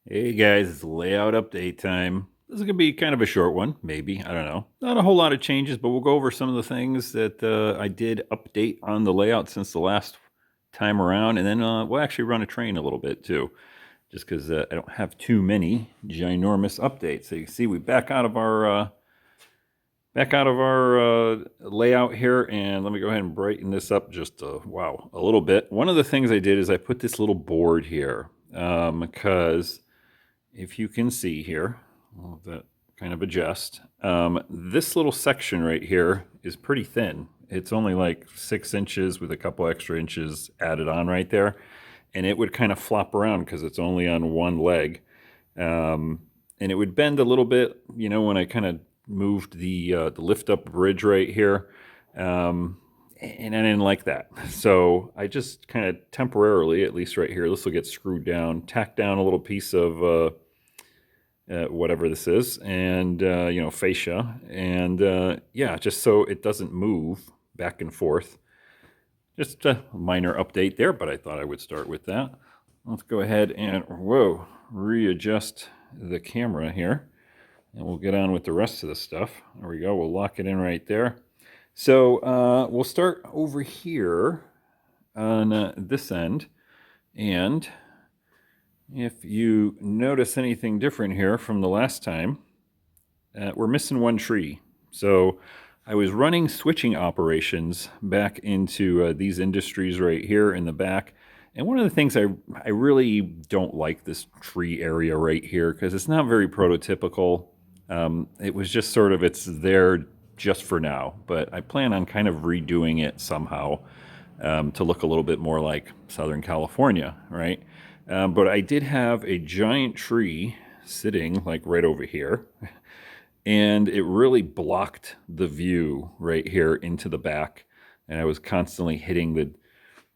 Hey guys, it's layout update time. This is going to be kind of a short one, maybe. I don't know. Not a whole lot of changes, but we'll go over some of the things that I did update on the layout since the last time around. And then we'll actually run a train a little bit too, just because I don't have too many ginormous updates. So you can see we back out of our layout here, and let me go ahead and brighten this up just wow, a little bit. One of the things I did is I put this little board here because if you can see here, I'll have that kind of adjust. This little section right here is pretty thin. It's only like 6 inches with a couple extra inches added on right there. And it would kind of flop around because it's only on one leg. And it would bend a little bit, when I kind of moved the lift up bridge right here. And I didn't like that. So I just kind of temporarily, at least right here, this will get screwed down, tack down a little piece of whatever this is, and fascia, and yeah, just so it doesn't move back and forth. Just a minor update there, but I thought I would start with that. Let's go ahead and readjust the camera here, and we'll get on with the rest of the stuff. There we go. We'll lock it in right there. So we'll start over here on this end, and if you notice anything different here from the last time, we're missing one tree. So I was running switching operations back into these industries right here in the back. And one of the things I really don't like this tree area right here because it's not very prototypical. It was just sort of, it's there just for now, but I plan on kind of redoing it somehow to look a little bit more like Southern California, right? But I did have a giant tree sitting like right over here, and it really blocked the view right here into the back. And I was constantly hitting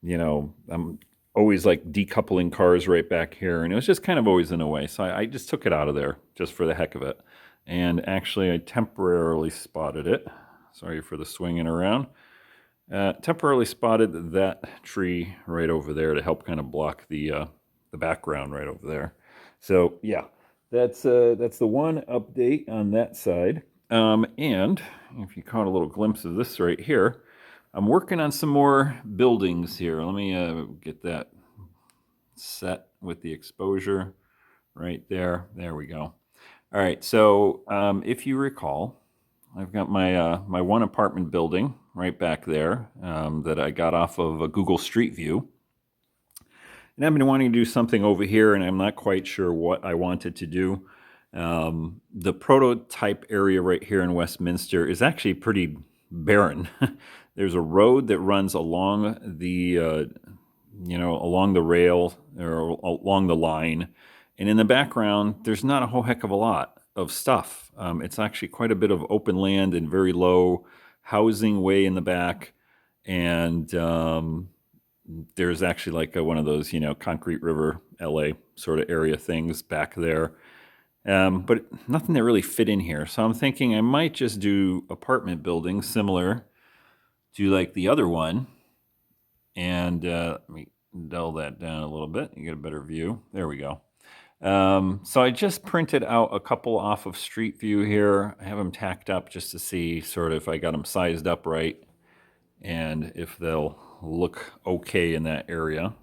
I'm always like decoupling cars right back here, and it was just kind of always in the way. So I just took it out of there just for the heck of it. And actually, I temporarily spotted it. Sorry for the swinging around. Temporarily spotted that tree right over there to help kind of block the background right over there. So yeah, that's the one update on that side. And if you caught a little glimpse of this right here, I'm working on some more buildings here. Let me get that set with the exposure right there. There we go. All right. So if you recall, I've got my one apartment building right back there that I got off of a Google Street View. And I've been wanting to do something over here, and I'm not quite sure what I wanted to do. The prototype area right here in Westminster is actually pretty barren. There's a road that runs along along the rail or along the line, and in the background, there's not a whole heck of a lot of stuff. It's actually quite a bit of open land and very low housing way in the back, and there's actually like one of those, Concrete River, LA sort of area things back there. But nothing that really fit in here. So I'm thinking I might just do apartment buildings similar to like the other one. And let me dull that down a little bit. You get a better view. There we go. So I just printed out a couple off of Street View here. I have them tacked up just to see sort of if I got them sized up right and if they'll look okay in that area.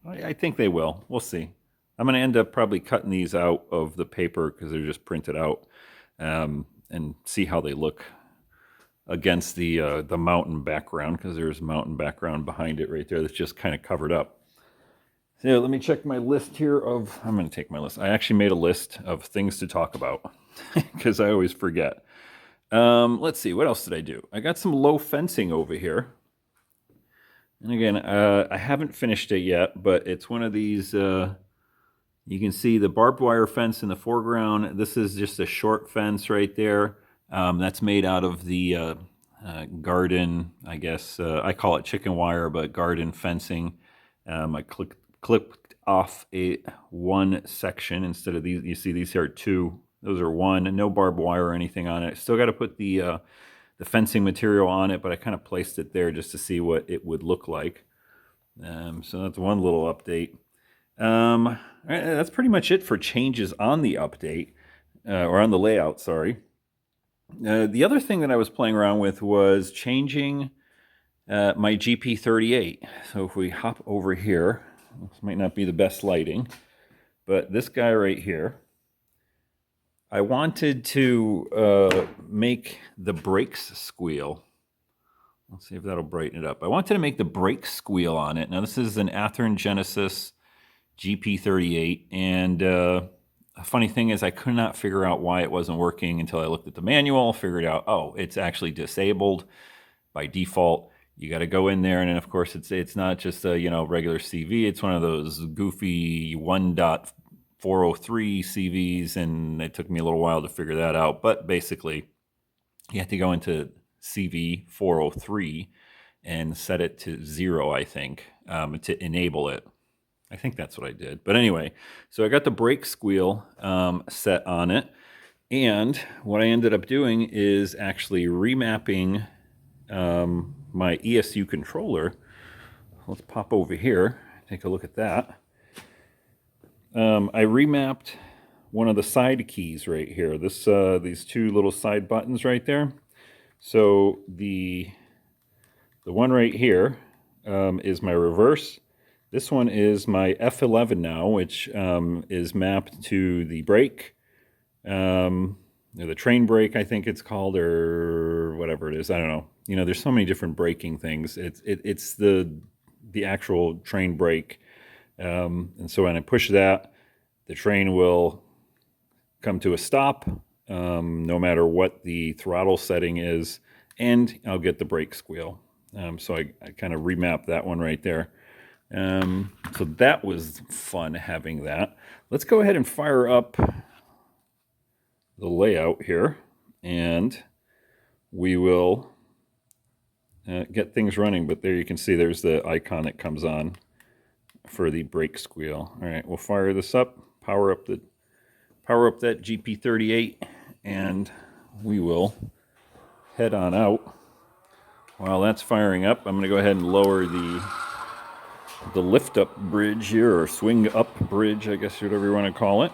I think they will. We'll see. I'm going to end up probably cutting these out of the paper because they're just printed out, and see how they look against the mountain background, because there's mountain background behind it right there that's just kind of covered up. So let me check my list here I'm going to take my list. I actually made a list of things to talk about because I always forget. Let's see, what else did I do? I got some low fencing over here. And again, I haven't finished it yet, but it's one of these, you can see the barbed wire fence in the foreground. This is just a short fence right there. That's made out of the garden, I guess. I call it chicken wire, but garden fencing. I clipped off one section instead of these. You see these here are two. Those are one, no barbed wire or anything on it. Still got to put the fencing material on it, but I kind of placed it there just to see what it would look like. So that's one little update. That's pretty much it for changes on the update, or on the layout, sorry. The other thing that I was playing around with was changing my GP38. So if we hop over here, this might not be the best lighting, but this guy right here, I wanted to make the brakes squeal. Let's see if that'll brighten it up. I wanted to make the brake squeal on it. Now this is an Athearn Genesis GP38, and a funny thing is I could not figure out why it wasn't working until I looked at the manual, figured out, oh, it's actually disabled by default. You got to go in there, and of course it's not just a regular CV. It's one of those goofy 1.403 CVs, and it took me a little while to figure that out. But basically, you have to go into CV 403 and set it to 0, I think, to enable it. I think that's what I did. But anyway, so I got the brake squeal set on it. And what I ended up doing is actually remapping my ESU controller. Let's pop over here, take a look at that. I remapped one of the side keys right here. These two little side buttons right there. So the one right here is my reverse. This one is my F11 now, which is mapped to the brake, the train brake, I think it's called, or whatever it is. I don't know. There's so many different braking things. It's the actual train brake, and so when I push that, the train will come to a stop, no matter what the throttle setting is, and I'll get the brake squeal. So I kind of remapped that one right there. So that was fun having that. Let's go ahead and fire up the layout here, and we will get things running. But there you can see there's the icon that comes on for the brake squeal. All right, we'll fire this up, power up that GP38, and we will head on out. While that's firing up, I'm going to go ahead and lower the lift up bridge here, or swing up bridge, I guess, whatever you want to call it.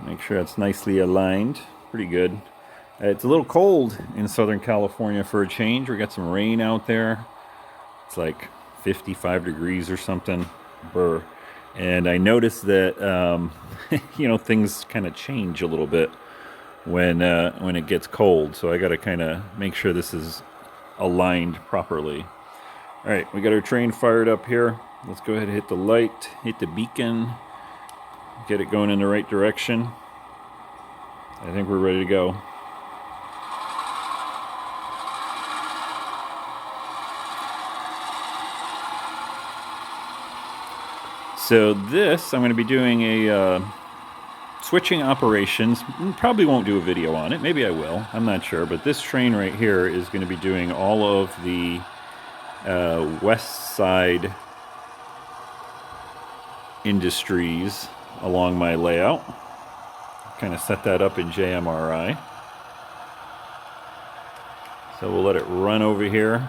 Make sure it's nicely aligned. Pretty good. It's a little cold in Southern California for a change. We got some rain out there. It's like 55 degrees or something. Brr. And I noticed that things kind of change a little bit when it gets cold. So I got to kind of make sure this is aligned properly. All right, we got our train fired up here. Let's go ahead and hit the light, hit the beacon, get it going in the right direction. I think we're ready to go. So this, I'm going to be doing a switching operations. Probably won't do a video on it. Maybe I will. I'm not sure. But this train right here is going to be doing all of the west side industries along my layout. Kind of set that up in JMRI. So we'll let it run over here.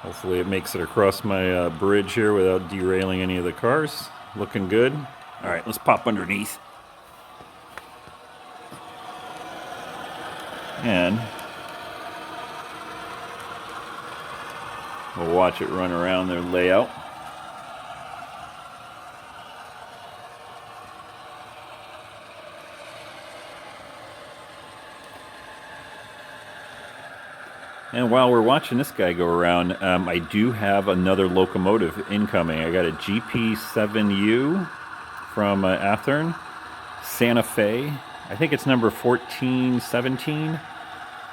Hopefully it makes it across my bridge here without derailing any of the cars. Looking good. All right, let's pop underneath. And we'll watch it run around their layout. And while we're watching this guy go around, I do have another locomotive incoming. I got a GP7U from Athearn, Santa Fe. I think it's number 1417.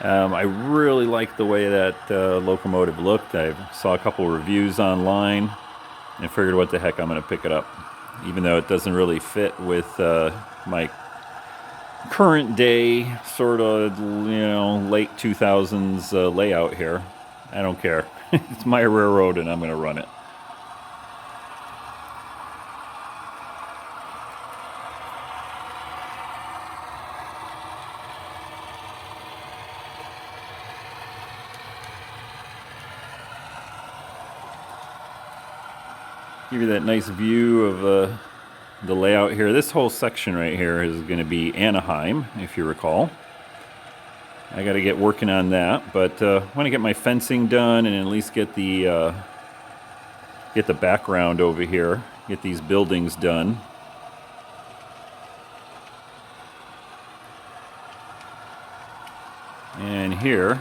I really like the way that locomotive looked. I saw a couple reviews online and figured, what the heck, I'm going to pick it up. Even though it doesn't really fit with my current day, sort of, late 2000s layout here. I don't care. It's my railroad and I'm going to run it. Give you that nice view of the layout here. This whole section right here is going to be Anaheim, if you recall. I got to get working on that, but I want to get my fencing done and at least get the background over here, get these buildings done. And here,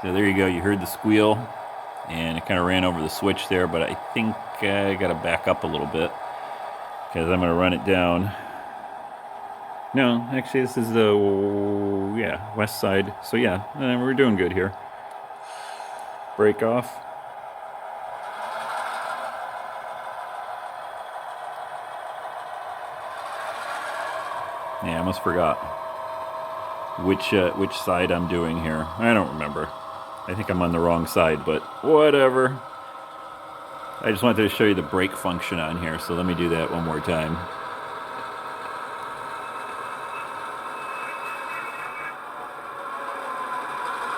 so there you go, you heard the squeal, and it kind of ran over the switch there, but I think I got to back up a little bit, because I'm going to run it down. No, actually this is the, west side, so yeah, we're doing good here. Break off. Yeah, I almost forgot which side I'm doing here. I don't remember. I think I'm on the wrong side, but whatever. I just wanted to show you the brake function on here, so let me do that one more time.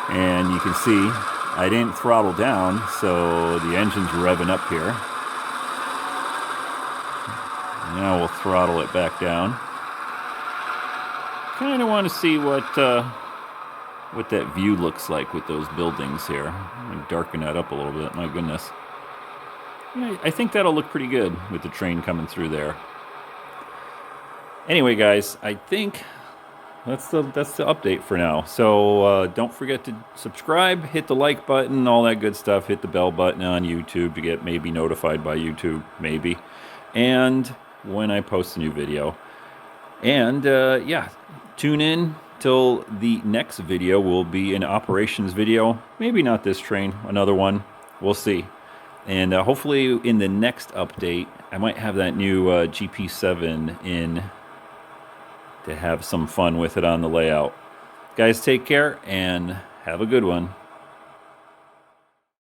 And you can see I didn't throttle down, so the engine's revving up here. Now we'll throttle it back down. Kind of want to see what that view looks like with those buildings here. I'm going to darken that up a little bit. My goodness. Yeah, I think that'll look pretty good with the train coming through there. Anyway, guys, I think that's the update for now. So don't forget to subscribe, hit the like button, all that good stuff. Hit the bell button on YouTube to get maybe notified by YouTube, maybe. And when I post a new video. And yeah, tune in till the next video will be an operations video. Maybe not this train, another one. We'll see. And hopefully in the next update, I might have that new GP7 in to have some fun with it on the layout. Guys, take care and have a good one.